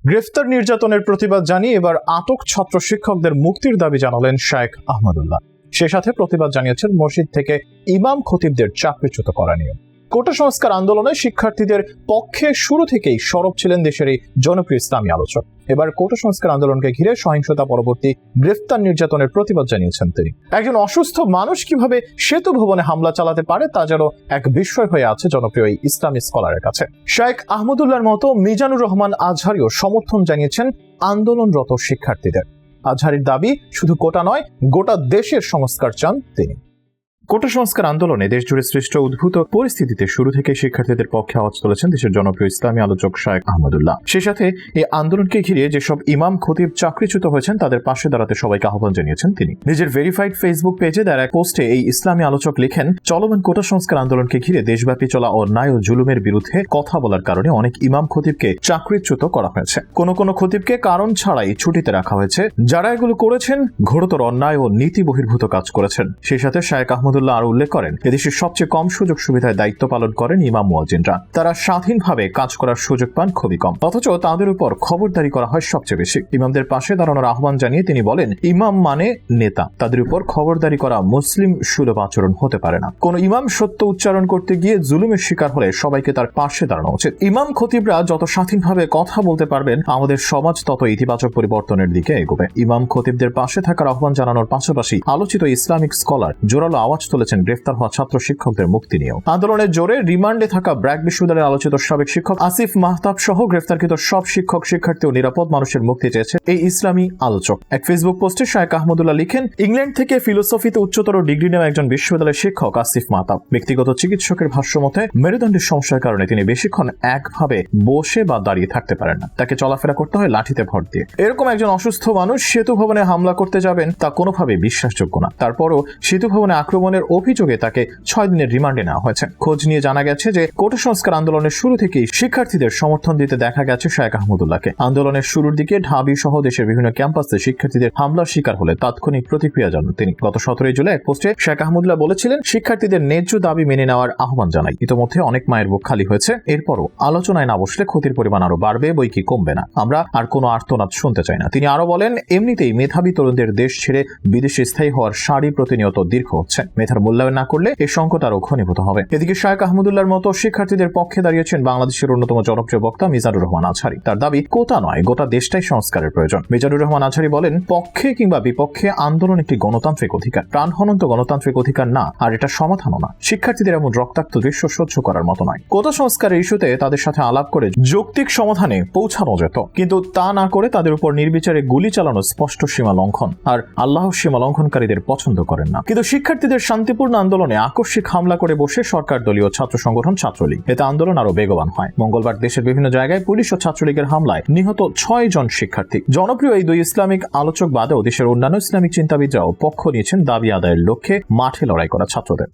গ্রেফতার নির্যাতনের প্রতিবাদ জানিয়ে এবার আটক ছাত্র শিক্ষকদের মুক্তির দাবি জানালেন শায়েখ আহমদুল্লাহ। সে সাথে প্রতিবাদ জানিয়েছেন মসজিদ থেকে ইমাম খতিবদের চাকরিচ্যুত করা নিয়ে। কোটা সংস্কার আন্দোলনে শিক্ষার্থীদের পক্ষে শুরু থেকেই সরব ছিলেন দেশের এই জনপ্রিয় ইসলামী আলোচক। এবার কোটা সংস্কার আন্দোলনকে ঘিরে সহিংসতা পরবর্তী গ্রেফতার নির্যাতনের প্রতিবাদ জানিয়েছেন তিনি। একজন অসুস্থ মানুষ কিভাবে সেতু ভবনে হামলা চালাতে পারে তা যেন এক বিস্ময় হয়ে আছে জনপ্রিয় এই ইসলামী স্কলারের কাছে। শায়েখ আহমদুল্লাহর মতো মিজানুর রহমান আজহারিও সমর্থন জানিয়েছেন আন্দোলনরত শিক্ষার্থীদের। আজহারির দাবি শুধু কোটা নয়, গোটা দেশের সংস্কার চান তিনি। কোটা সংস্কার আন্দোলনে দেশ জুড়ে সৃষ্ট উদ্ভূত পরিস্থিতিতে শুরু থেকে শিক্ষার্থীদের পক্ষে আওয়াজ তুলেছেন দেশের জনপ্রিয় ইসলামী আলোচক শায়েখ আহমদুল্লাহ। সেই সাথে এই আন্দোলনকে ঘিরে যেসব ইমাম খতিব চাকরিচ্যুত হয়েছেন তাদের পাশে দাঁড়াতে সবাইকে আহ্বান জানিয়েছেন তিনি। নিজের ভেরিফাইড ফেসবুক পেজে দেওয়া এক পোস্টে এই ইসলামী আলোচক লিখেন, চলমান কোটা সংস্কার আন্দোলনকে ঘিরে দেশব্যাপী চলা অন্যায় ও জুলুমের বিরুদ্ধে কথা বলার কারণে অনেক ইমাম খতিবকে চাকরিচ্যুত করা হয়েছে। কোন খতিবকে কারণ ছাড়াই ছুটিতে রাখা হয়েছে। যারা এগুলো করেছেন ঘোরতর অন্যায় ও নীতি বহির্ভূত কাজ করেছেন। সেই সাথে শায়েখ আহমদুল্লাহ আরো উল্লেখ করেন, এদেশের সবচেয়ে কম সুযোগ সুবিধায় দায়িত্ব পালন করেন ইমাম মুয়াজ্জিনরা। তারা স্বাধীনভাবে কাজ করার সুযোগ পান খুবই কম, অথচ তাদের উপর খবরদারি করা হয় সবচেয়ে বেশি। ইমামদের পাশে দাঁড়ানোর আহ্বান জানিয়ে তিনি বলেন, ইমাম মানে নেতা, তাদের উপর খবরদারি করা মুসলিম সুলভ আচরণ হতে পারে না। কোন ইমাম সত্য উচ্চারণ করতে গিয়ে জুলুমের শিকার হলে সবাইকে তার পাশে দাঁড়ানো উচিত। ইমাম খতিবরা যত স্বাধীনভাবে কথা বলতে পারবেন আমাদের সমাজ তত ইতিবাচক পরিবর্তনের দিকে এগোবে। ইমাম খতিবদের পাশে থাকার আহ্বান জানানোর পাশাপাশি আলোচিত ইসলামিক স্কলার জোরালো আওয়াজ তুলেছেন গ্রেফতার হওয়া ছাত্র শিক্ষকদের মুক্তি নিয়েও। আন্দোলনের জোরে রিমান্ডে থাকা ব্র্যাক বিশ্ববিদ্যালয়ের আলোচিত সাবেক শিক্ষক আসিফ মাহতাব সহ গ্রেফতারকৃত সব শিক্ষক শিক্ষার্থী ও নিরাপদ মানুষের মুক্তি চেয়েছে এই ইসলামী আলোচক। এক ফেসবুক পোস্টে শায়েখ আহমদুল্লাহ লিখেন, ইংল্যান্ড থেকে ফিলোসফিতে উচ্চতর ডিগ্রি নেওয়া একজন বিশ্ববিদ্যালয়ের শিক্ষক আসিফ মাহতাব। ব্যক্তিগত চিকিৎসকের ভাষ্য মতে মেরুদণ্ডের সমস্যার কারণে তিনি বেশিক্ষণ একভাবে বসে বা দাঁড়িয়ে থাকতে পারেন না। তাকে চলাফেরা করতে হয় লাঠিতে ভর দিয়ে। এরকম একজন অসুস্থ মানুষ সেতু ভবনে হামলা করতে যাবেন তা কোনোভাবে বিশ্বাসযোগ্য না। তারপরও সেতু ভবনে আক্রমণের অভিযোগে তাকে 6 দিনের রিমান্ডে নেওয়া হয়েছে। খোঁজ নিয়ে জানা গেছে যে কোটা সংস্কার আন্দোলনের শুরু থেকেই শিক্ষার্থীদের সমর্থন দিতে দেখা গেছে শায়েখ আহমদুল্লাহকে। আন্দোলনের শুরুর দিকে ঢাবি সহ দেশের বিভিন্ন ক্যাম্পাসে শিক্ষার্থীদের হামলার শিকার হলে তাৎক্ষণিক প্রতিক্রিয়া জানান তিনি। গত 17 জুলাই এক পোস্টে শায়েখ আহমদুল্লাহ বলেছিলেন, শিক্ষার্থীদের ন্যায্য দাবি মেনে নেওয়ার আহ্বান জানাই। ইতোমধ্যে অনেক মায়ের বুক খালি হয়েছে। এরপরও আলোচনায় না বসলে ক্ষতির পরিমাণ আরো বাড়বে, বই কি কমবে না। আমরা আর কোনো আর্তনাদ শুনতে চাই না। তিনি আরো বলেন, এমনিতেই মেধাবী তরুণদের দেশ ছেড়ে বিদেশে স্থায়ী হওয়ার সারি প্রতিনিয়ত দীর্ঘ হচ্ছে। মেধার মূল্যায়ন না করলে এই সংকট আরো ঘনীভূত হবে। এদিকে শায়েখ আহমদুল্লাহর মতো শিক্ষার্থীদের পক্ষে দাঁড়িয়েছেন বাংলাদেশের অন্যতম জনপ্রিয় বক্তা মিজানুর রহমান আজহারি। তার দাবি, কোটা নয়, গোটা দেশটাই সংস্কারের প্রয়োজন। মিজানুর রহমান আজহারি বলেন, পক্ষে কিংবা বিপক্ষে আন্দোলন একটি গণতান্ত্রিক অধিকার, প্রাণহনন্ত গণতান্ত্রিক অধিকার না, আর এটা সমাধানও না। শিক্ষার্থীদের এমন রক্তাক্ত দৃশ্য সহ্য করার মতো নয়। কোটা সংস্কারের ইস্যুতে তাদের সাথে আলাপ করে যৌক্তিক সমাধানে পৌঁছানো যেত, কিন্তু তা না করে তাদের উপর নির্বিচারে গুলি চালানো স্পষ্ট সীমা লঙ্ঘন, আর আল্লাহ সীমা লঙ্ঘনকারীদের পছন্দ করেন না। কিন্তু শিক্ষার্থীদের শান্তিপূর্ণ আন্দোলনে আকস্মিক হামলা করে বসে সরকার দলীয় ছাত্র সংগঠন ছাত্রলীগ, এতে আন্দোলন আরো বেগবান হয়। মঙ্গলবার দেশের বিভিন্ন জায়গায় পুলিশ ও ছাত্রলীগের হামলায় নিহত 6 জন শিক্ষার্থী। জনপ্রিয় এই 2 ইসলামিক আলোচক বাদেও দেশের অন্যান্য ইসলামিক চিন্তাবিদরাও পক্ষ নিয়েছেন দাবি আদায়ের লক্ষ্যে মাঠে লড়াই করা ছাত্রদের।